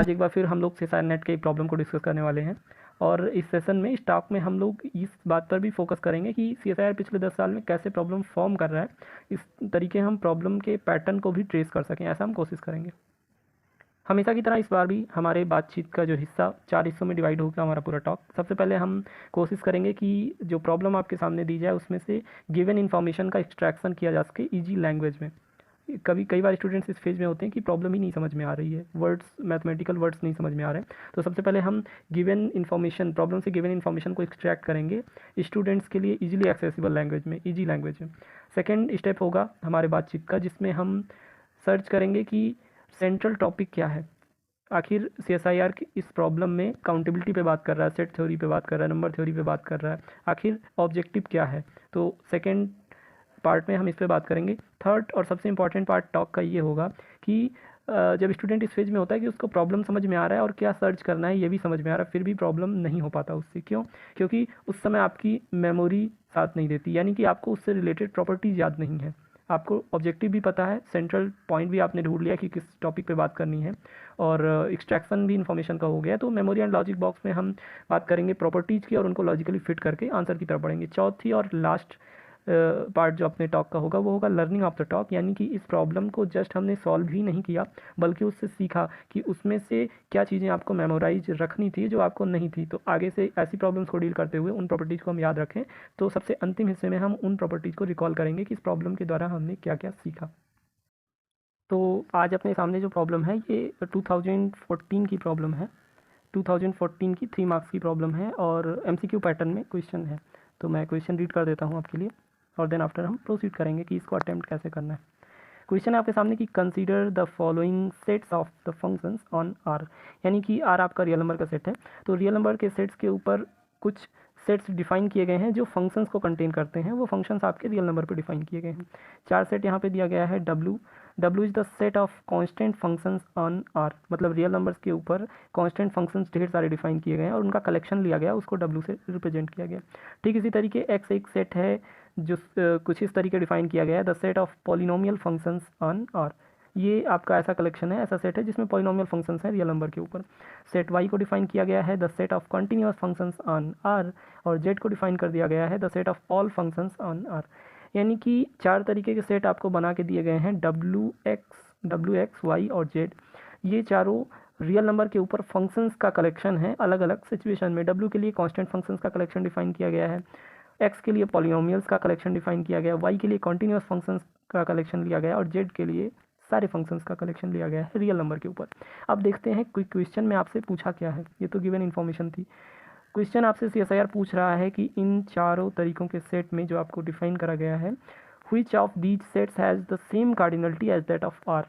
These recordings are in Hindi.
आज एक बार फिर हम लोग CSIR नेट के प्रॉब्लम को डिस्कस करने वाले हैं और इस सेशन में इस टॉक में हम लोग इस बात पर भी फोकस करेंगे कि CSIR पिछले 10 साल में कैसे प्रॉब्लम फॉर्म कर रहा है, इस तरीके हम प्रॉब्लम के पैटर्न को भी ट्रेस कर सकें, ऐसा हम कोशिश करेंगे। हमेशा की तरह इस बार भी हमारे बातचीत का जो हिस्सा 4 हिस्सों में डिवाइड होगा हमारा पूरा टॉक। सबसे पहले हम कोशिश करेंगे कि जो प्रॉब्लम आपके सामने दी जाए उसमें से गिवन इन्फॉर्मेशन का एक्सट्रैक्शन किया जा सके ईजी लैंग्वेज में। कई बार स्टूडेंट्स इस फेज में होते हैं कि प्रॉब्लम ही नहीं समझ में आ रही है, वर्ड्स मैथमेटिकल वर्ड्स नहीं समझ में आ रहे हैं। तो सबसे पहले हम गिवन इन्फॉर्मेशन, प्रॉब्लम से गिवन इन्फॉर्मेशन को एक्सट्रैक्ट करेंगे स्टूडेंट्स के लिए इजीली एक्सेसिबल लैंग्वेज में, ईजी लैंग्वेज में। सेकेंड स्टेप होगा हमारे बातचीत का, जिसमें हम सर्च करेंगे कि सेंट्रल टॉपिक क्या है। आखिर CSIR की इस प्रॉब्लम में काउंटेबिलिटी पे बात कर रहा है, सेट थ्योरी पे बात कर रहा है, नंबर थ्योरी पे बात कर रहा है, आखिर ऑब्जेक्टिव क्या है। तो सेकेंड पार्ट में हम इस पर बात करेंगे। थर्ड और सबसे इंपॉर्टेंट पार्ट टॉक का ये होगा कि जब स्टूडेंट इस फेज में होता है कि उसको प्रॉब्लम समझ में आ रहा है और क्या सर्च करना है ये भी समझ में आ रहा है, फिर भी प्रॉब्लम नहीं हो पाता उससे। क्यों? क्योंकि उस समय आपकी मेमोरी साथ नहीं देती, यानी कि आपको उससे रिलेटेड प्रॉपर्टीज याद नहीं है। आपको ऑब्जेक्टिव भी पता है, सेंट्रल पॉइंट भी आपने ढूंढ लिया कि किस टॉपिक पे बात करनी है, और एक्सट्रैक्शन भी इन्फॉर्मेशन का हो गया। तो मेमोरी एंड लॉजिक बॉक्स में हम बात करेंगे प्रॉपर्टीज़ की और उनको लॉजिकली फिट करके आंसर की तरफ बढ़ेंगे। चौथी और लास्ट पार्ट जो अपने टॉक का होगा वो होगा लर्निंग ऑफ द टॉक, यानी कि इस प्रॉब्लम को जस्ट हमने सॉल्व ही नहीं किया बल्कि उससे सीखा कि उसमें से क्या चीज़ें आपको मेमोराइज रखनी थी जो आपको नहीं थी। तो आगे से ऐसी प्रॉब्लम्स को डील करते हुए उन प्रॉपर्टीज़ को हम याद रखें। तो सबसे अंतिम हिस्से में हम उन प्रॉपर्टीज़ को रिकॉल करेंगे कि इस प्रॉब्लम के द्वारा हमने क्या क्या सीखा। तो आज अपने सामने जो प्रॉब्लम है ये 2014 की प्रॉब्लम है, 2014 की 3 मार्क्स की प्रॉब्लम है और MCQ पैटर्न में क्वेश्चन है। तो मैं क्वेश्चन रीड कर देता हूँ आपके लिए और देन आफ्टर हम प्रोसीड करेंगे कि इसको अटेम्प्ट कैसे करना है। क्वेश्चन है आपके सामने कि consider the following sets of the functions on R, यानी कि R आपका रियल नंबर का सेट है। तो रियल नंबर के सेट्स के ऊपर कुछ सेट्स डिफाइन किए गए हैं जो फंक्शंस को कंटेन करते हैं, वो फंक्शंस आपके रियल नंबर पर डिफाइन किए गए हैं। 4 सेट यहाँ पे दिया गया है। W is the set of constant functions on R, मतलब रियल नंबर्स के ऊपर कांस्टेंट फंक्शंस ढेर सारे डिफाइन किए गए हैं और उनका कलेक्शन लिया गया, उसको W से रिप्रेजेंट किया गया। ठीक इसी तरीके X एक सेट है जो कुछ इस तरीके डिफाइन किया गया है, the set of polynomial functions on R। ये आपका ऐसा कलेक्शन है, ऐसा सेट है जिसमें पॉलिनोमियल फंक्शंस हैं रियल नंबर के ऊपर। सेट Y को डिफाइन किया गया है the set of continuous functions on R, और Z को डिफाइन कर दिया गया है the set of all functions on R। यानी कि 4 तरीके के सेट आपको बना के दिए गए हैं, W X Y और Z। ये चारों रियल नंबर के ऊपर फंक्शंस का कलेक्शन है अलग अलग सिचुएशन में। W के लिए कांस्टेंट फंक्शंस का कलेक्शन डिफाइन किया गया है, X के लिए पॉलिनोमियल्स का कलेक्शन डिफाइन किया गया, Y के लिए कॉन्टिन्यूस फंक्शंस का कलेक्शन लिया गया और Z के लिए सारे फंक्शंस का कलेक्शन लिया गया है रियल नंबर के ऊपर। अब देखते हैं कोई क्वेश्चन में आपसे पूछा क्या है। ये तो गिवन इन्फॉर्मेशन थी। क्वेश्चन आपसे CSIR पूछ रहा है कि इन चारों तरीकों के सेट में जो आपको डिफाइन करा गया है, which of these sets has the same cardinality as that of R,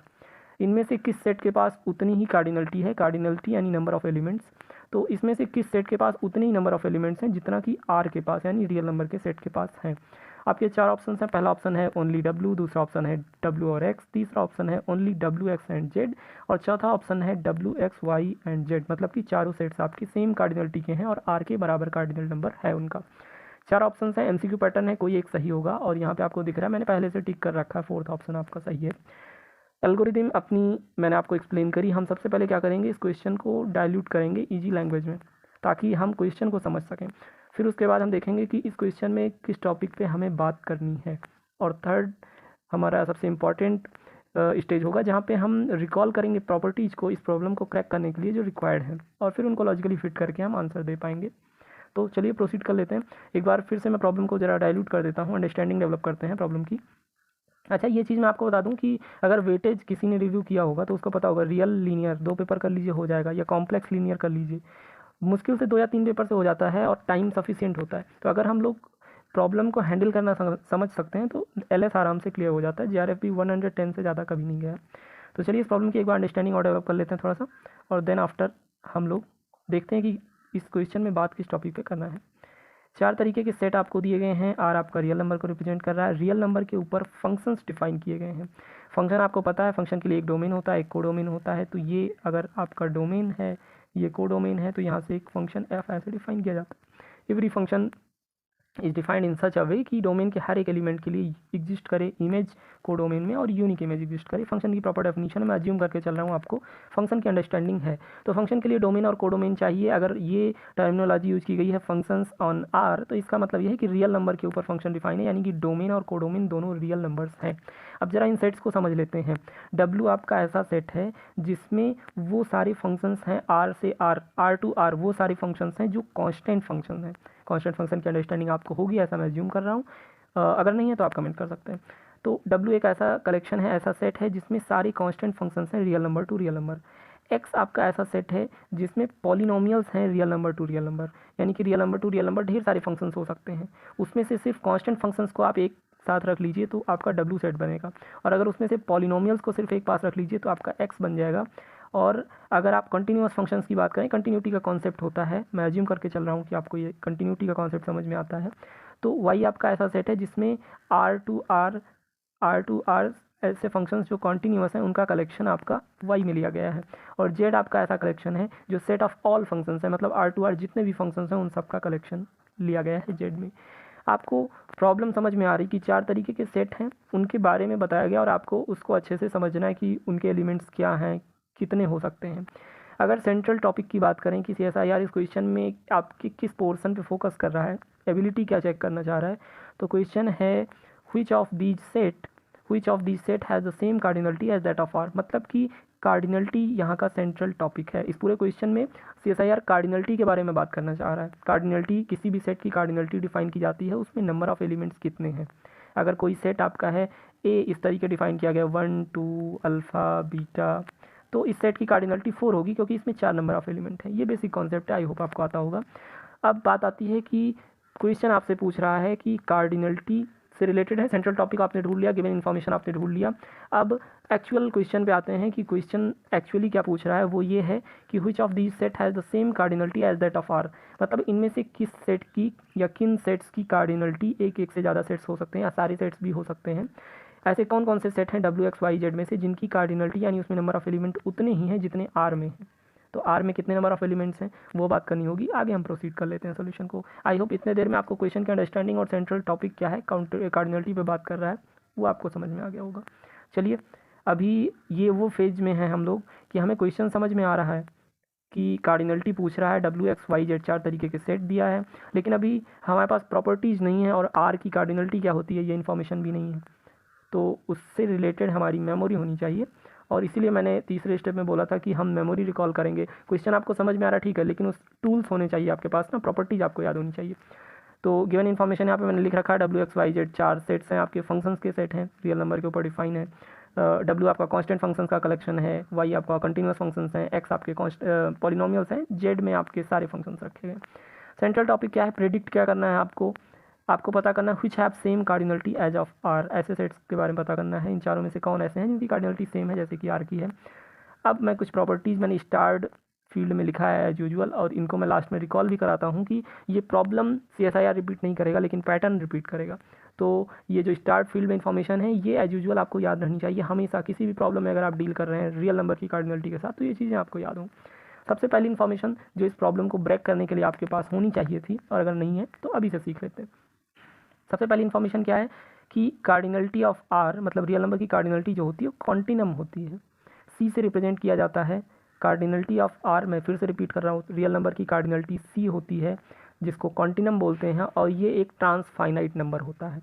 इनमें से किस सेट के पास उतनी ही कार्डिनलिटी है, कार्डिनलिटी यानी नंबर ऑफ एलिमेंट्स। तो इसमें से किस सेट के पास उतनी ही नंबर ऑफ एलिमेंट्स हैं जितना कि R के पास यानी रियल नंबर के सेट के पास हैं। आपके 4 ऑप्शन हैं। पहला ऑप्शन है ओनली W, दूसरा ऑप्शन है W और X, तीसरा ऑप्शन है only W X and Z, और चौथा ऑप्शन है W X Y and Z। मतलब कि चारों सेट्स आपकी सेम कार्डिनलिटी के हैं और R के बराबर कार्डिनल नंबर है उनका। 4 ऑप्शन है, MCQ पैटर्न है, कोई एक सही होगा और यहाँ पे आपको दिख रहा है मैंने पहले से टिक कर रखा है, 4th ऑप्शन आपका सही है। एल्गोरिदम अपनी मैंने आपको एक्सप्लेन करी। हम सबसे पहले क्या करेंगे, इस क्वेश्चन को डाइल्यूट करेंगे इजी लैंग्वेज में ताकि हम क्वेश्चन को समझ सकें। फिर उसके बाद हम देखेंगे कि इस क्वेश्चन में किस टॉपिक पे हमें बात करनी है। और थर्ड हमारा सबसे इम्पॉर्टेंट स्टेज होगा जहाँ पे हम रिकॉल करेंगे प्रॉपर्टीज़ को इस प्रॉब्लम को क्रैक करने के लिए जो रिक्वायर्ड है, और फिर उनको लॉजिकली फिट करके हम आंसर दे पाएंगे। तो चलिए प्रोसीड कर लेते हैं। एक बार फिर से मैं प्रॉब्लम को ज़रा डाइल्यूट कर देता हूँ, अंडरस्टैंडिंग डेवलप करते हैं प्रॉब्लम की। अच्छा, ये चीज़ मैं आपको बता दूं कि अगर वेटेज किसी ने रिव्यू किया होगा तो उसको पता होगा रियल लीनियर 2 पेपर कर लीजिए हो जाएगा, या कॉम्प्लेक्स लीनियर कर लीजिए, मुश्किल से 2 या 3 पेपर से हो जाता है और टाइम सफिशिएंट होता है। तो अगर हम लोग प्रॉब्लम को हैंडल करना समझ सकते हैं तो LS आराम से क्लियर हो जाता है। GRF भी 110 से ज़्यादा कभी नहीं गया। तो चलिए इस प्रॉब्लम की एक बार अंडरस्टैंडिंग और डेवलप कर लेते हैं थोड़ा सा, और देन आफ्टर हम लोग देखते हैं कि इस क्वेश्चन में बात किस टॉपिक पर करना है। 4 तरीके के सेट आपको दिए गए हैं। R आपका रियल नंबर को रिप्रेजेंट कर रहा है। रियल नंबर के ऊपर फंक्शंस डिफाइन किए गए हैं। फंक्शन आपको पता है, फंक्शन के लिए एक डोमेन होता है, एक कोडोमेन होता है। तो ये अगर आपका डोमेन है, ये कोडोमेन है, तो यहाँ से एक फंक्शन f ऐसे डिफाइन किया जाता है। Every function is defined in such a way कि डोमेन के हर एक एलिमेंट के लिए एग्जिस्ट करे इमेज को डोमेन में और यूनिक इमेज एग्जिस्ट करे। फंक्शन की प्रॉपर डेफिनेशन मैं अज्यूम करके चल रहा हूँ आपको फंक्शन की अंडरस्टैंडिंग है। तो फंक्शन के लिए डोमेन और कोडोमेन चाहिए। अगर ये टर्मिनोलॉजी यूज की गई है फंक्शंस ऑन आर, तो इसका मतलब ये है कि रियल नंबर के ऊपर फंक्शन डिफाइन है, यानी कि डोमेन और कोडोमेन दोनों रियल नंबर्स हैं। अब जरा इन सेट्स को समझ लेते हैं। डब्ल्यू आपका ऐसा सेट है जिसमें वो सारे फंक्शंस हैं आर से आर टू आर, वो सारे फंक्शंस हैं जो कॉन्स्टेंट फंक्शन हैं। कॉन्स्टेंट फंक्शन की अंडरस्टैंडिंग आपको होगी, ऐसा मैं अज्यूम कर रहा हूँ। अगर नहीं है तो आप कमेंट कर सकते हैं। तो W एक ऐसा कलेक्शन है, ऐसा सेट है जिसमें सारे कांस्टेंट फंक्शंस हैं real number two real number. X आपका ऐसा सेट है जिसमें पॉलिनोमियल्स हैं real number two real number, यानी कि real number two real number ढेर सारे फंक्शंस हो सकते हैं। उसमें से सिर्फ कांस्टेंट फंक्शंस को आप एक साथ रख लीजिए तो आपका W सेट बनेगा, और अगर उसमें से पॉलिनोमियल्स को सिर्फ एक पास रख लीजिए तो आपका X बन जाएगा। और अगर आप कंटिन्यूअस फंक्शंस की बात करें, कंटिन्यूटी का कॉन्सेप्ट होता है, मैं अज्यूम करके चल रहा हूँ कि आपको ये कंटिन्यूटी का कॉन्सेप्ट समझ में आता है। तो Y आपका ऐसा सेट है जिसमें आर टू आर ऐसे फंक्शंस जो कॉन्टीन्यूअस हैं उनका कलेक्शन आपका Y में लिया गया है। और Z आपका ऐसा कलेक्शन है जो सेट ऑफ ऑल फंक्शंस है, मतलब आर टू आर जितने भी फंक्शंस हैं उन सब का कलेक्शन लिया गया है Z में। आपको प्रॉब्लम समझ में आ रही कि 4 तरीके के सेट हैं, उनके बारे में बताया गया और आपको उसको अच्छे से समझना है कि उनके एलिमेंट्स क्या हैं, कितने हो सकते हैं। अगर सेंट्रल टॉपिक की बात करें कि CSIR इस क्वेश्चन में आपके किस पोर्शन पे फोकस कर रहा है, एबिलिटी क्या चेक करना चाह रहा है, तो क्वेश्चन है which of these set has the same cardinality as that of R, मतलब कि कार्डिनलिटी यहाँ का सेंट्रल टॉपिक है। इस पूरे क्वेश्चन में CSIR कार्डिनलिटी के बारे में बात करना चाह रहा है। कार्डिनलिटी, किसी भी सेट की कार्डिनलिटी डिफाइन की जाती है उसमें नंबर ऑफ एलिमेंट्स कितने हैं। अगर कोई सेट आपका है ए, इस तरीके डिफाइन किया गया 1 2 अल्फ़ा बीटा, तो इस सेट की कार्डिनलिटी 4 होगी क्योंकि इसमें 4 नंबर ऑफ एलिमेंट है। ये बेसिक कॉन्सेप्ट है, आई होप आपको आता होगा। अब बात आती है कि क्वेश्चन आपसे पूछ रहा है कि कार्डिनलिटी से रिलेटेड है, सेंट्रल टॉपिक आपने ढूंढ लिया, गिवन इन्फॉर्मेशन आपने ढूंढ लिया। अब एक्चुअल क्वेश्चन पे आते हैं कि क्वेश्चन एक्चुअली क्या पूछ रहा है। वो ये है कि which of these set has the same cardinality as that of R, मतलब इनमें से किस सेट की या किन सेट्स की कार्डिनलिटी, एक से ज़्यादा सेट्स हो सकते हैं या सारे सेट्स भी हो सकते हैं। ऐसे कौन कौन से सेट हैं WXYZ में से जिनकी कार्डिनलिटी यानी उसमें नंबर ऑफ एलिमेंट उतने ही हैं जितने आर में हैं। तो आर में कितने नंबर ऑफ एलिमेंट्स हैं वो बात करनी होगी। आगे हम प्रोसीड कर लेते हैं सोल्यूशन को। आई होप इतने देर में आपको क्वेश्चन की अंडरस्टैंडिंग और सेंट्रल टॉपिक क्या है, कार्डिनलिटी पे बात कर रहा है, वो आपको समझ में आ गया होगा। चलिए, अभी ये वो फेज में है हम लोग कि हमें क्वेश्चन समझ में आ रहा है कि कार्डिनलिटी पूछ रहा है, WXYZ 4 तरीके के सेट दिया है, लेकिन अभी हमारे पास प्रॉपर्टीज़ नहीं है और आर की कार्डिनलिटी क्या होती है ये इन्फॉर्मेशन भी नहीं है। तो उससे रिलेटेड हमारी मेमोरी होनी चाहिए, और इसीलिए मैंने तीसरे स्टेप में बोला था कि हम मेमोरी रिकॉल करेंगे। क्वेश्चन आपको समझ में आ रहा है, ठीक है, लेकिन उस टूल्स होने चाहिए आपके पास ना, प्रॉपर्टीज़ आपको याद होनी चाहिए। तो गिवन इन्फॉर्मेशन यहाँ पे मैंने लिख रखा है, WXYZ 4 सेट्स हैं, आपके फंक्शंस के सेट हैं, रियल नंबर के ऊपर डिफाइन है। W आपका कांस्टेंट फंक्शंस का कलेक्शन है, Y आपका कंटिन्यूस फंक्शंस हैं, X आपके पॉलिनोमियल्स हैं, Z में आपके सारे फंक्शंस रखे गए। सेंट्रल टॉपिक क्या है, प्रेडिक्ट क्या करना है आपको पता करना है which have same cardinality as of R, ऐसे सेट्स के बारे में पता करना है। इन चारों में से कौन ऐसे हैं जिनकी कार्डिनलिटी सेम है जैसे कि आर की है। अब मैं कुछ प्रॉपर्टीज़ मैंने स्टार्ड फील्ड में लिखा है एज यूजुअल, और इनको मैं लास्ट में रिकॉल भी कराता हूँ कि ये प्रॉब्लम CSIR रिपीट नहीं करेगा लेकिन पैटर्न रिपीट करेगा। तो ये जो स्टार्ट फील्ड में इन्फॉर्मेशन है ये एज यूजुअल आपको याद रहनी चाहिए हमेशा। किसी भी प्रॉब्लम में अगर आप डील कर रहे हैं रियल नंबर की कार्डिनलिटी के साथ, तो ये चीज़ें आपको याद हों। सबसे पहली इन्फॉर्मेशन जो इस प्रॉब्लम को ब्रेक करने के लिए आपके पास होनी चाहिए थी, और अगर नहीं है तो अभी से सीख लेते हैं। सबसे पहली इन्फॉर्मेशन क्या है कि कार्डिनलिटी ऑफ आर, मतलब रियल नंबर की कार्डिनलिटी जो होती है वो कॉन्टिनम होती है, सी से रिप्रेजेंट किया जाता है। कार्डिनलिटी ऑफ आर, मैं फिर से रिपीट कर रहा हूँ, रियल नंबर की कार्डिनलिटी सी होती है जिसको कॉन्टिनम बोलते हैं, और ये एक ट्रांसफाइनाइट नंबर होता है।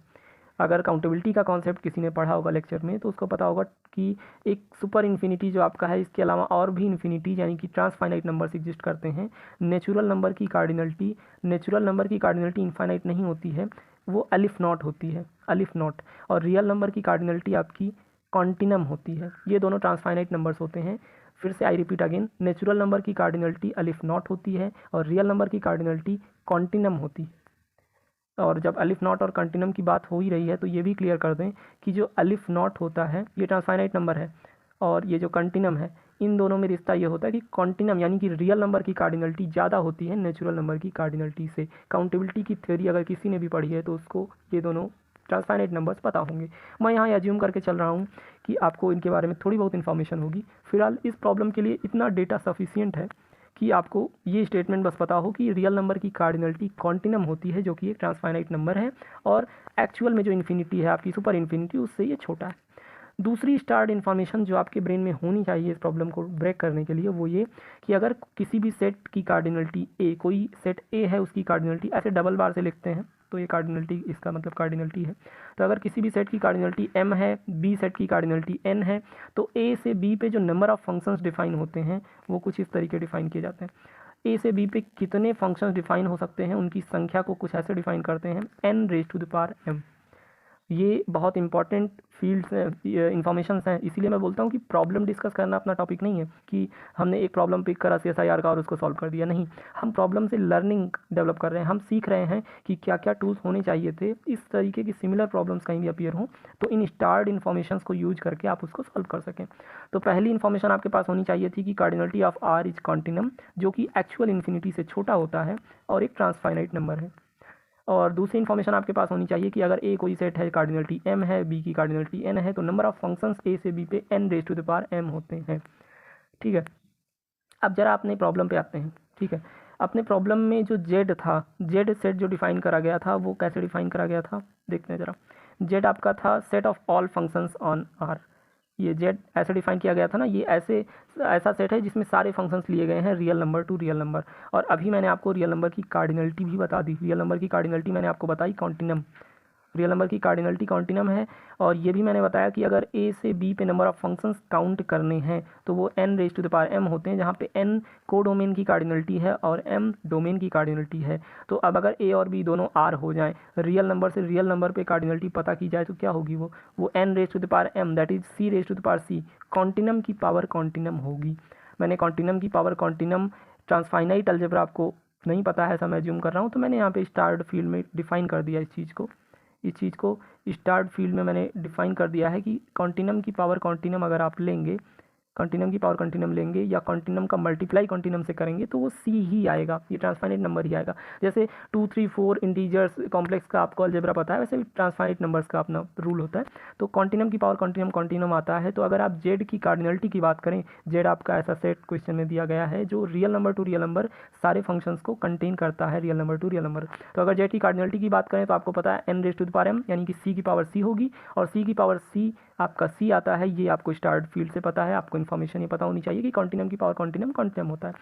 अगर काउंटेबिलिटी का कॉन्सेप्ट किसी ने पढ़ा होगा लेक्चर में तो उसको पता होगा कि एक सुपर इन्फिनिटी जो आपका है, इसके अलावा और भी इन्फिनिटी यानी कि ट्रांसफाइनाइट नंबर्स एग्जिस्ट करते हैं। नेचुरल नंबर की कार्डिनलिटी इनफाइनाइट नहीं होती है, वो अलिफ नॉट होती है, अलिफ नॉट। और रियल नंबर की कार्डिनलिटी आपकी कॉन्टिनम होती है। ये दोनों ट्रांसफाइनाइट नंबर्स होते हैं। फिर से I repeat again, natural number की कार्डिनलिटी अलिफ नॉट होती है और रियल नंबर की कार्डिनलिटी कॉन्टिनम होती है। और जब अलिफ नॉट और कंटिनम की बात हो ही रही है तो ये भी क्लियर कर दें कि जो अलिफ नॉट होता है ये ट्रांसफाइनाइट नंबर है, और ये जो कंटिनम है, इन दोनों में रिश्ता ये होता है कि कॉन्टिनम यानी कि रियल नंबर की कार्डिनलिटी ज़्यादा होती है नेचुरल नंबर की कार्डिनलिटी से। काउंटेबिलिटी की थ्योरी अगर किसी ने भी पढ़ी है तो उसको ये दोनों ट्रांसफाइनाइट नंबर्स पता होंगे। मैं यहाँ एज्यूम करके चल रहा हूँ कि आपको इनके बारे में थोड़ी बहुत इन्फॉर्मेशन होगी। फिलहाल इस प्रॉब्लम के लिए इतना डेटा सफिशिएंट है कि आपको ये स्टेटमेंट बस पता हो कि रियल नंबर की कार्डिनलिटी कॉन्टिनम होती है, जो कि एक ट्रांसफाइनाइट नंबर है, और एक्चुअल में जो इन्फिनिटी है आपकी सुपर इन्फिनिटी, उससे ये छोटा है। दूसरी स्टार्ट इन्फॉर्मेशन जो आपके ब्रेन में होनी चाहिए इस प्रॉब्लम को ब्रेक करने के लिए, वो ये कि अगर किसी भी सेट की कार्डिनलिटी ए, कोई सेट ए है उसकी कार्डिनलिटी, ऐसे डबल बार से लिखते हैं तो ये कार्डिनलिटी, इसका मतलब कार्डिनलिटी है। तो अगर किसी भी सेट की कार्डिनलिटी m है, बी सेट की कार्डिनलिटी n है, तो ए से बी पे जो नंबर ऑफ फंक्शंस डिफाइन होते हैं वो कुछ इस तरीके डिफाइन किए जाते हैं। ए से बी पे कितने फंक्शंस डिफाइन हो सकते हैं, उनकी संख्या को कुछ ऐसे डिफाइन करते हैं n⁻m। ये बहुत इंपॉर्टेंट फील्ड्स हैं, इन्फॉर्मेशंस हैं, इसीलिए मैं बोलता हूँ कि प्रॉब्लम डिस्कस करना अपना टॉपिक नहीं है कि हमने एक प्रॉब्लम पिक करा CSIR का और उसको सॉल्व कर दिया। नहीं, हम प्रॉब्लम से लर्निंग डेवलप कर रहे हैं, हम सीख रहे हैं कि क्या क्या टूल्स होने चाहिए थे, इस तरीके की सिमिलर प्रॉब्लम्स कहीं भी अपीयर हों तो इन स्टार्ड इन्फॉर्मेशंस को यूज करके आप उसको सॉल्व कर सकें। तो पहली इन्फॉर्मेशन आपके पास होनी चाहिए थी कि cardinality of R is continuum, जो कि एक्चुअल इन्फिनिटी से छोटा होता है और एक ट्रांसफाइनाइट नंबर है। और दूसरी इन्फॉर्मेशन आपके पास होनी चाहिए कि अगर ए कोई सेट है, कार्डिनलिटी m है, बी की कार्डिनलिटी n है, तो नंबर ऑफ फंक्शंस ए से बी पे n⁻m होते हैं। ठीक है, अब जरा अपने प्रॉब्लम पे आते हैं। ठीक है, अपने प्रॉब्लम में जो z था, z सेट जो डिफाइन करा गया था वो कैसे डिफाइन करा गया था, देखते हैं जरा। z आपका था set of all functions on R। ये z ऐसे डिफाइन किया गया था ना, ये ऐसा सेट है जिसमें सारे फंक्शंस लिए गए हैं real number two real number. और अभी मैंने आपको रियल नंबर की कार्डिनलिटी भी बता दी। रियल नंबर की कार्डिनलिटी मैंने आपको बताई कॉन्टिनम, रियल नंबर की कार्डिनलिटी कॉन्टिनम है। और ये भी मैंने बताया कि अगर ए से बी पे नंबर ऑफ फंक्शंस काउंट करने हैं तो वो n⁻m होते हैं, जहाँ पे n कोडोमेन की कार्डिनलिटी है और m डोमेन की कार्डिनलिटी है। तो अब अगर ए और बी दोनों r हो जाएं, रियल नंबर से रियल नंबर पे कार्डिनलिटी पता की जाए तो क्या होगी, वो n⁻m that is c⁻c continuum की पावर कॉन्टिनम होगी। मैंने कॉन्टिनम की पावर कॉन्टिनम ट्रांसफाइनाइट अलजेब्रा आपको नहीं पता है, ऐसा मैं ज्यूम कर रहा हूँ, तो मैंने यहाँ पे स्टार्ड फील्ड में डिफाइन कर दिया इस चीज़ को स्टार्ट फील्ड में मैंने डिफाइन कर दिया है कि कॉन्टिनम की पावर कॉन्टिनम अगर आप लेंगे, कॉन्टिनम की पावर कॉन्टिनम लेंगे या कॉन्टिनम का मल्टीप्लाई कॉन्टिनम से करेंगे तो वो c ही आएगा, ये ट्रांसफाइनाइट नंबर ही आएगा। जैसे 2, 3, 4 इंटीजर्स कॉम्प्लेक्स का आपको अलजेब्रा पता है, वैसे भी ट्रांसफाइनाइट नंबर्स का अपना रूल होता है। तो कॉन्टिनम की पावर कॉन्टिनम आता है। तो अगर आप z की कार्डिनलिटी की बात करें, z आपका ऐसा सेट क्वेश्चन में दिया गया है जो real number two real number सारे फंक्शंस को कंटेन करता है, real number two real number. तो अगर z की कार्डिनलिटी की बात करें तो आपको पता है n⁻m यानी कि c की पावर c होगी, और c की पावर c आपका c आता है, ये आपको स्टार्ट फील्ड से पता है, आपको इन्फॉर्मेशन ये पता होनी चाहिए कि कॉन्टिनम की पावर कॉन्टिनम होता है।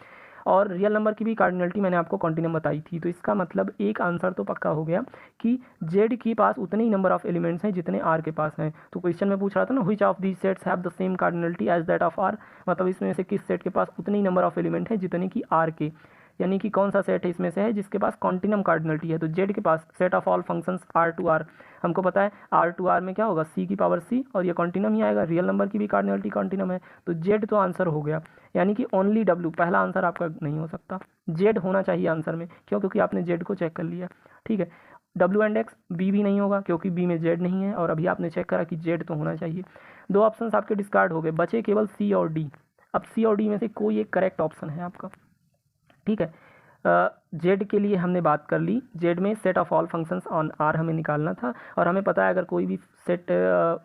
और रियल नंबर की भी कार्डिनलिटी मैंने आपको कॉन्टिनम बताई थी। तो इसका मतलब एक आंसर तो पक्का हो गया कि z के पास उतने ही नंबर ऑफ एलिमेंट्स हैं जितने r के पास हैं। तो क्वेश्चन में पूछ रहा था ना, which of these sets have the same cardinality as that of r, मतलब इसमें से किस सेट के पास उतने ही नंबर ऑफ एलिमेंट हैं जितने कि r के, यानी कि कौन सा सेट है इसमें से है जिसके पास कॉन्टिनम कार्डिनलिटी है। तो z के पास set of all functions r to r, हमको पता है r टू r में क्या होगा, c की पावर c, और ये कॉन्टिनम ही आएगा, रियल नंबर की भी कार्डिनलिटी कॉन्टिनम है। तो z तो आंसर हो गया, यानी कि ओनली w, पहला आंसर आपका नहीं हो सकता, z होना चाहिए आंसर में। क्यों? क्योंकि आपने z को चेक कर लिया। ठीक है, w एंड x, b भी नहीं होगा क्योंकि b में z नहीं है, और अभी आपने चेक करा कि z तो होना चाहिए। दो ऑप्शन आपके डिस्कार्ड हो गए, बचे केवल c और d। अब c और d में से कोई एक करेक्ट ऑप्शन है आपका। ठीक है, z के लिए हमने बात कर ली, z में set of all functions on r हमें निकालना था, और हमें पता है अगर कोई भी सेट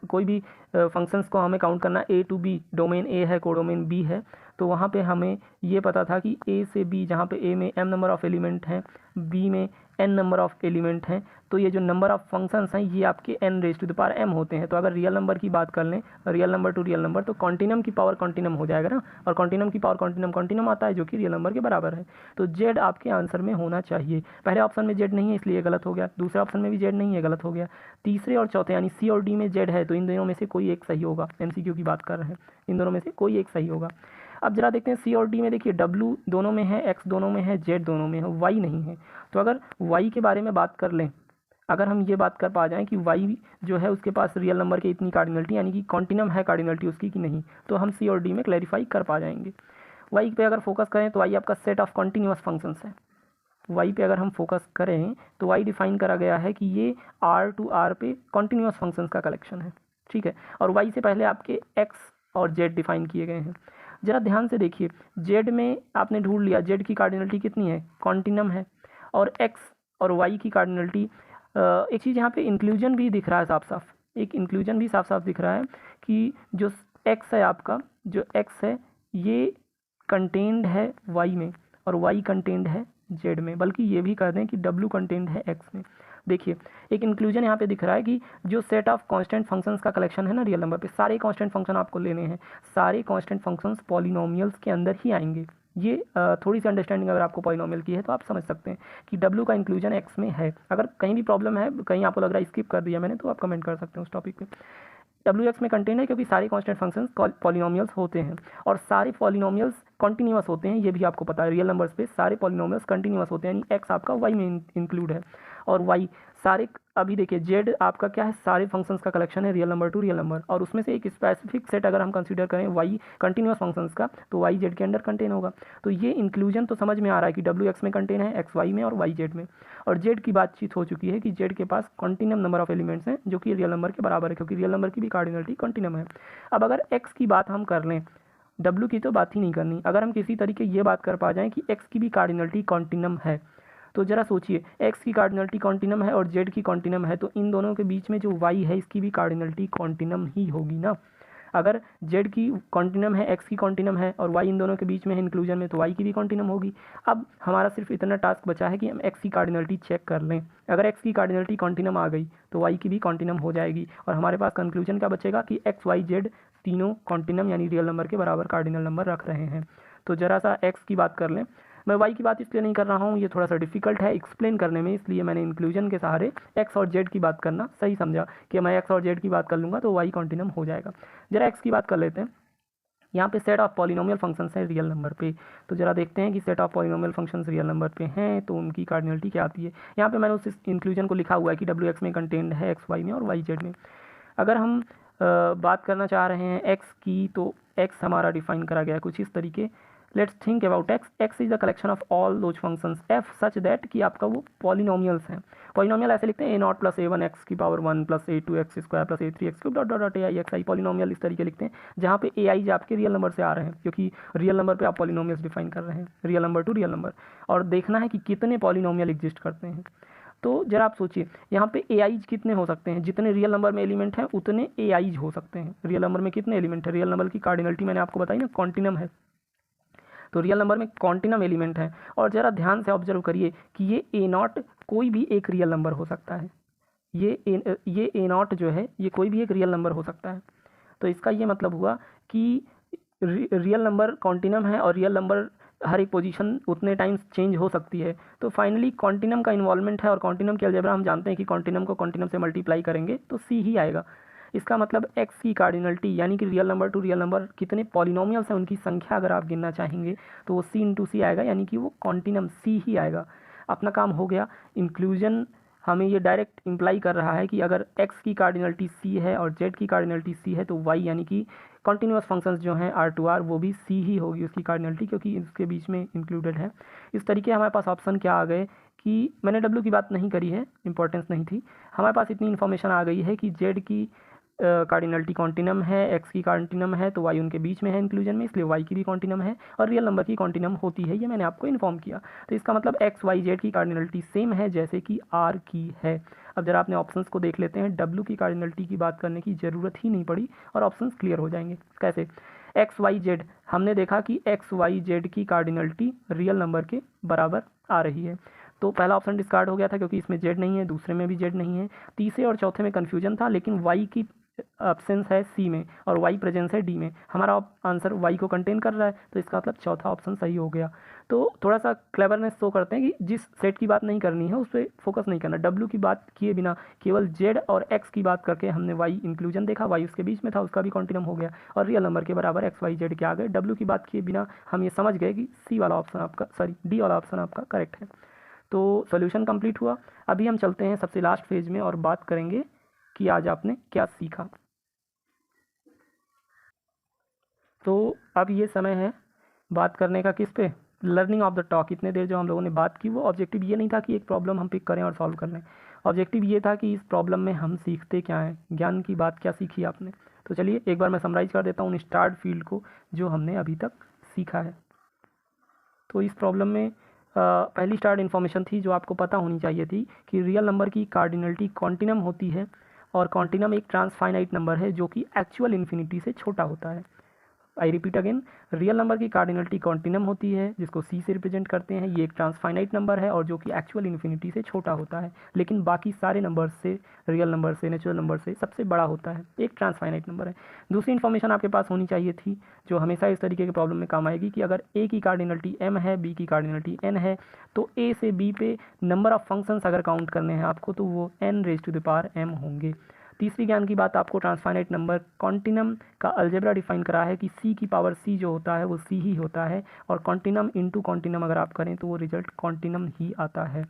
कोई भी फंक्शंस को हमें काउंट करना a to b, domain a है कोडोमेन b है, तो वहाँ पे हमें ये पता था कि a से b, जहाँ पे a में m नंबर ऑफ एलिमेंट हैं, b में n नंबर ऑफ एलिमेंट हैं, तो ये जो नंबर ऑफ फंक्शंस हैं ये आपके n⁻m होते हैं। तो अगर रियल नंबर की बात कर लें, real number two real number, तो कॉन्टिनम की पावर कॉन्टिनम हो जाएगा ना, और कॉन्टिनम की पावर कॉन्टिनम आता है जो कि रियल नंबर के बराबर है। तो z आपके आंसर में होना चाहिए। पहले ऑप्शन में z नहीं है इसलिए गलत हो गया, दूसरे ऑप्शन में भी z नहीं है, गलत हो गया, तीसरे और चौथे यानी c और d में z है, तो इन दोनों में से कोई एक सही होगा। MCQ की बात कर रहे हैं, इन दोनों में से कोई एक सही होगा। अब जरा देखते हैं c और d में, देखिए w दोनों में है, x दोनों में है, z दोनों में है, y नहीं है। तो अगर y के बारे में बात कर लें, अगर हम ये बात कर पा जाएं कि y जो है उसके पास रियल नंबर की इतनी कार्डिनलिटी, यानी कि कॉन्टिनम है कार्डिनलिटी उसकी कि नहीं, तो हम c और d में क्लैरिफाई कर पा जाएंगे। y पे अगर फोकस करें तो y आपका सेट ऑफ कॉन्टिन्यूअस फंक्शंस है। y पे अगर हम फोकस करें तो y डिफाइन करा गया है कि ये r टू r पे कॉन्टिन्यूअस फंक्शंस का कलेक्शन है। ठीक है, और y से पहले आपके x और z डिफाइन किए गए हैं। ज़रा ध्यान से देखिए, z में आपने ढूंढ लिया, z की कार्डिनलिटी कितनी है, कॉन्टिनम है, और x और y की कार्डिनलिटी, एक चीज़ यहाँ पे इंक्लूजन भी दिख रहा है साफ साफ, एक इंक्लूजन भी साफ साफ दिख रहा है कि जो x है आपका, जो x है ये कंटेन्ड है y में, और y कंटेंड है z में, बल्कि ये भी कर दें कि w कंटेंड है x में। देखिए एक इंक्लूजन यहाँ पे दिख रहा है कि जो सेट ऑफ कांस्टेंट फंक्शंस का कलेक्शन है ना रियल नंबर पे, सारे कांस्टेंट फंक्शन आपको लेने हैं, सारे कांस्टेंट फंक्शंस पॉलिनोमियल्स के अंदर ही आएंगे। ये थोड़ी सी अंडरस्टैंडिंग अगर आपको पॉलिनोमियल की है तो आप समझ सकते हैं कि w का इंक्लूजन x में है। अगर कहीं भी प्रॉब्लम है, कहीं आपको लग रहा है स्किप कर दिया मैंने, तो आप कमेंट कर सकते हैं उस टॉपिक पे। डब्ल्यू एक्स में कंटेंट है क्योंकि सारे कांस्टेंट फंक्शंस पॉलिनोमियल्स होते हैं और सारे पॉलिनोमियल्स कंटिन्यूअस होते हैं, ये भी आपको पता है। रियल नंबर्स पे सारे पॉलिनोमियल्स कंटिन्यूअस होते हैं, यानी एक्स आपका वाई में इंक्लूड है और वाई सारे, अभी देखिए जेड आपका क्या है, सारे फंक्शंस का कलेक्शन है real number two real number, और उसमें से एक स्पेसिफिक सेट अगर हम कंसीडर करें वाई कंटिन्यूअस फंक्शंस का, तो वाई जेड के अंडर कंटेन होगा। तो ये इंक्लूजन तो समझ में आ रहा है कि डब्ल्यू एक्स में कंटेन है, एक्स वाई में और वाई जेड में। और जेड की बातचीत हो चुकी है कि जेड के पास कॉन्टिनम नंबर ऑफ एलिमेंट्स हैं जो कि रियल नंबर के बराबर है, क्योंकि रियल नंबर की भी कार्डिनलिटी कॉन्टिनम है। अब अगर एक्स की बात हम कर लें, डब्ल्यू की तो बात ही नहीं करनी, अगर हम किसी तरीके ये बात कर पा जाएं कि एक्स की भी कार्डिनलिटी कॉन्टिनम है, तो जरा सोचिए एक्स की कार्डिनलिटी कॉन्टिनम है और जेड की कॉन्टिनम है, तो इन दोनों के बीच में जो वाई है इसकी भी कार्डिनलिटी कॉन्टिनम ही होगी ना। अगर जेड की कॉन्टिनम है, एक्स की कॉन्टिनम है और वाई इन दोनों के बीच में है इंक्लूजन में, तो वाई की भी कॉन्टिनम होगी। अब हमारा सिर्फ इतना टास्क बचा है कि हम एक्स की कार्डिनलिटी चेक कर लें। अगर एक्स की कार्डिनलिटी कॉन्टिनम आ गई तो वाई की भी कॉन्टिनम हो जाएगी और हमारे पास कंक्लूजन क्या बचेगा कि एक्स वाई जेड तीनों कॉन्टिनम यानी रियल नंबर के बराबर कार्डिनल नंबर रख रहे हैं। तो जरा सा एक्स की बात कर लें। मैं वाई की बात इसलिए नहीं कर रहा हूँ, ये थोड़ा सा डिफिकल्ट है एक्सप्लेन करने में, इसलिए मैंने इंक्लूजन के सहारे एक्स और जेड की बात करना सही समझा कि मैं एक्स और जेड की बात कर लूँगा तो वाई कॉन्टिनम हो जाएगा। जरा एक्स की बात कर लेते हैं। यहाँ पे सेट ऑफ पॉलिनोमियल फंक्शंस हैं रियल नंबर पे, तो जरा देखते हैं कि set of polynomial functions real number पे हैं तो उनकी कार्डिनलिटी क्या आती है। यहाँ पे मैंने उस इंक्लूजन को लिखा हुआ है कि डब्ल्यू एक्स में कंटेंड है एक्स वाई में और वाई जेड में। अगर हम बात करना चाह रहे हैं एक्स की, तो एक्स हमारा डिफाइन करा गया है कुछ इस तरीके। Let's think about x. X is the collection of all those functions f such that कि आपका वो पॉलिनोमियल्स हैं। पॉलिनोमियल ऐसे लिखते हैं a naught plus a one x की power one plus a two x square plus a three x cube dot dot dot a i x i. Polynomial इस तरीके लिखते हैं जहाँ पे ए आई आपके रियल नंबर से आ रहे हैं, क्योंकि रियल नंबर पे आप पॉलिनोमियल्स डिफाइन कर रहे हैं, real number two real number, और देखना है कि कितने पॉलिनोमियल एग्जिस्ट करते हैं। तो जरा आप सोचिए यहाँ पे ए आईज कितने हो सकते हैं, जितने रियल नंबर में एलिमेंट हैं उतने ए आईज हो सकते हैं। रियल नंबर में कितने एलिमेंट है, रियल नंबर की कार्डिनलिटी मैंने आपको बताई ना, कॉन्टिनम है, तो रियल नंबर में कॉन्टिनम एलिमेंट है। और ज़रा ध्यान से ऑब्जर्व करिए कि ये ए नॉट कोई भी एक रियल नंबर हो सकता है, ये ए नॉट जो है ये कोई भी एक रियल नंबर हो सकता है। तो इसका ये मतलब हुआ कि रियल नंबर कॉन्टिनम है और रियल नंबर हर एक पोजीशन उतने टाइम्स चेंज हो सकती है। तो फाइनली कॉन्टिनम का इन्वॉल्वमेंट है और कॉन्टिनम की अलजेब्रा हम जानते हैं कि कॉन्टिनम को कॉन्टिनम से मल्टीप्लाई करेंगे तो सी ही आएगा। इसका मतलब एक्स की कार्डिनलिटी यानी कि real number two real number कितने पॉलिनोमियल्स हैं उनकी संख्या अगर आप गिनना चाहेंगे तो वो सी इंटू सी आएगा, यानी कि वो कॉन्टिनम सी ही आएगा। अपना काम हो गया। इंक्लूजन हमें ये डायरेक्ट इम्प्लाई कर रहा है कि अगर x की कार्डिनलिटी c है और z की कार्डिनलिटी c है तो y यानी कि कॉन्टिन्यूस फंक्शंस जो हैं r टू r वो भी c ही होगी उसकी कार्डिनलिटी, क्योंकि इसके बीच में इंक्लूडेड है। इस तरीके हमारे पास ऑप्शन क्या आ गए कि मैंने w की बात नहीं करी है, इंपॉर्टेंस नहीं थी, हमारे पास इतनी इन्फॉर्मेशन आ गई है कि z की कार्डिनलिटी कॉन्टिनम है, एक्स की कॉन्टिनम है तो वाई उनके बीच में है इंक्लूजन में, इसलिए वाई की भी कॉन्टिनम है और रियल नंबर की कॉन्टिनम होती है, ये मैंने आपको इन्फॉर्म किया। तो इसका मतलब एक्स वाई जेड की कार्डिनलिटी सेम है जैसे कि आर की है। अब जरा आपने ऑप्शंस को देख लेते हैं, डब्ल्यू की कार्डिनलिटी की बात करने की ज़रूरत ही नहीं पड़ी और ऑप्शंस क्लियर हो जाएंगे। कैसे? एक्स वाई जेड, हमने देखा कि एक्स वाई जेड की कार्डिनलिटी रियल नंबर के बराबर आ रही है, तो पहला ऑप्शन डिस्कार्ड हो गया था क्योंकि इसमें जेड नहीं है, दूसरे में भी जेड नहीं है, तीसरे और चौथे में कन्फ्यूजन था, लेकिन वाई की एब्सेंस है सी में और वाई प्रेजेंस है डी में। हमारा आंसर वाई को कंटेन कर रहा है, तो इसका मतलब चौथा ऑप्शन सही हो गया। तो थोड़ा सा क्लेवरनेस शो करते हैं कि जिस सेट की बात नहीं करनी है उस पर फोकस नहीं करना। डब्ल्यू की बात किए बिना केवल जेड और एक्स की बात करके हमने वाई इंक्लूजन देखा, वाई उसके बीच में था, उसका भी कॉन्टिनम हो गया और रियल नंबर के बराबर एक्स वाई जेड के आ गए। डब्ल्यू की बात किए बिना हम ये समझ गए कि सी वाला ऑप्शन आपका, सॉरी डी वाला ऑप्शन आपका करेक्ट है। तो सोल्यूशन कंप्लीट हुआ। अभी हम चलते हैं सबसे लास्ट फेज में और बात करेंगे कि आज आपने क्या सीखा। तो अब ये समय है बात करने का, किस पे? Learning of the talk. इतने देर जो हम लोगों ने बात की वो ऑब्जेक्टिव ये नहीं था कि एक प्रॉब्लम हम पिक करें और सॉल्व कर लें, ऑब्जेक्टिव ये था कि इस प्रॉब्लम में हम सीखते क्या हैं, ज्ञान की बात क्या सीखी आपने। तो चलिए एक बार मैं समराइज कर देता हूँ स्टार्ट फील्ड को जो हमने अभी तक सीखा है। तो इस प्रॉब्लम में पहली स्टार्ट इन्फॉर्मेशन थी जो आपको पता होनी चाहिए थी कि रियल नंबर की कार्डिनलिटी कॉन्टिनम होती है और कॉन्टिनम एक ट्रांसफाइनाइट नंबर है जो कि एक्चुअल इन्फिनिटी से छोटा होता है। I repeat again, real number की कार्डिनलिटी कॉन्टिनम होती है जिसको सी से रिप्रेजेंट करते हैं। ये एक ट्रांसफाइनाइट नंबर है और जो कि एक्चुअल इन्फिनिटी से छोटा होता है, लेकिन बाकी सारे नंबर से, रियल नंबर से, नेचुरल नंबर से सबसे बड़ा होता है, एक ट्रांसफाइनाइट नंबर है। दूसरी इन्फॉर्मेशन आपके पास होनी चाहिए थी जो हमेशा इस तरीके के प्रॉब्लम में काम आएगी कि अगर ए की कार्डिनलिटी m है, बी की कार्डिनलिटी n है, तो ए से बी पे नंबर ऑफ फंक्शंस अगर काउंट करने हैं आपको तो वो n⁻m होंगे। तीसरी ज्ञान की बात, आपको ट्रांसफाइनाइट नंबर कॉन्टिनम का अलजेब्रा डिफाइन करा है कि c की पावर c जो होता है वो c ही होता है, और कॉन्टिनम इंटू कॉन्टिनम अगर आप करें तो वो रिजल्ट कॉन्टिनम ही आता है।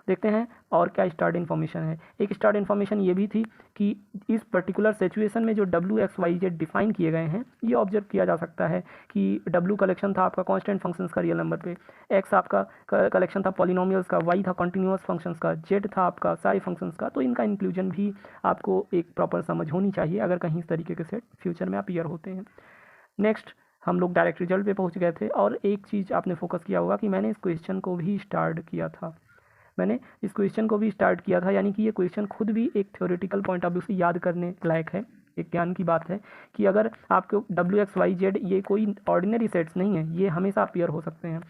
देखते हैं और क्या स्टार्ट इन्फॉर्मेशन है। एक स्टार्ट इन्फॉर्मेशन ये भी थी कि इस पर्टिकुलर सिचुएशन में जो w x y z define किए गए हैं, ये ऑब्जर्व किया जा सकता है कि w कलेक्शन था आपका कांस्टेंट फंक्शंस का रियल नंबर पे, x आपका कलेक्शन था पॉलिनोमियल्स का, y था कॉन्टिन्यूअस फंक्शंस का, z था आपका सारे फंक्शंस का। तो इनका इंक्लूजन भी आपको एक प्रॉपर समझ होनी चाहिए अगर कहीं इस तरीके के सेट फ्यूचर में अपीयर होते हैं। नेक्स्ट हम लोग डायरेक्ट रिजल्ट पे पहुंच गए थे, और एक चीज़ आपने फोकस किया होगा कि मैंने इस क्वेश्चन को भी स्टार्ट किया था, यानी कि ये क्वेश्चन खुद भी एक थ्योरेटिकल पॉइंट ऑफ व्यू से याद करने लायक है। एक ज्ञान की बात है कि अगर आपको w x y z ये कोई ऑर्डिनरी सेट्स नहीं है, ये हमेशा अपीयर हो सकते हैं।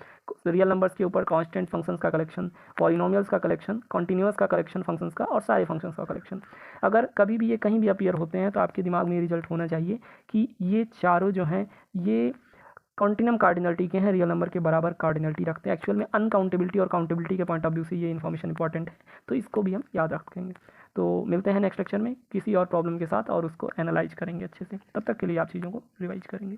रियल नंबर्स के ऊपर कांस्टेंट फंक्शंस का कलेक्शन, पॉलिनोमियल्स का कलेक्शन, कॉन्टिन्यूअस का कलेक्शन फंक्शंस का, और सारे फंक्शंस का कलेक्शन। अगर कभी भी ये कहीं भी अपीयर होते हैं तो आपके दिमाग में ये रिजल्ट होना चाहिए कि ये चारों जो हैं ये कॉन्टिनम कार्डिनलिटी के हैं, रियल नंबर के बराबर कार्डिनलिटी रखते हैं। एक्चुअल में अनकाउंटेबिलिटी और काउंटेबिलिटी के पॉइंट ऑफ व्यू से ये इन्फॉर्मेशन इंपॉर्टेंट है, तो इसको भी हम याद रखेंगे। तो मिलते हैं नेक्स्ट लेक्चर में किसी और प्रॉब्लम के साथ और उसको एनालाइज करेंगे अच्छे से। तब तक के लिए आप चीज़ों को रिवाइज करेंगे।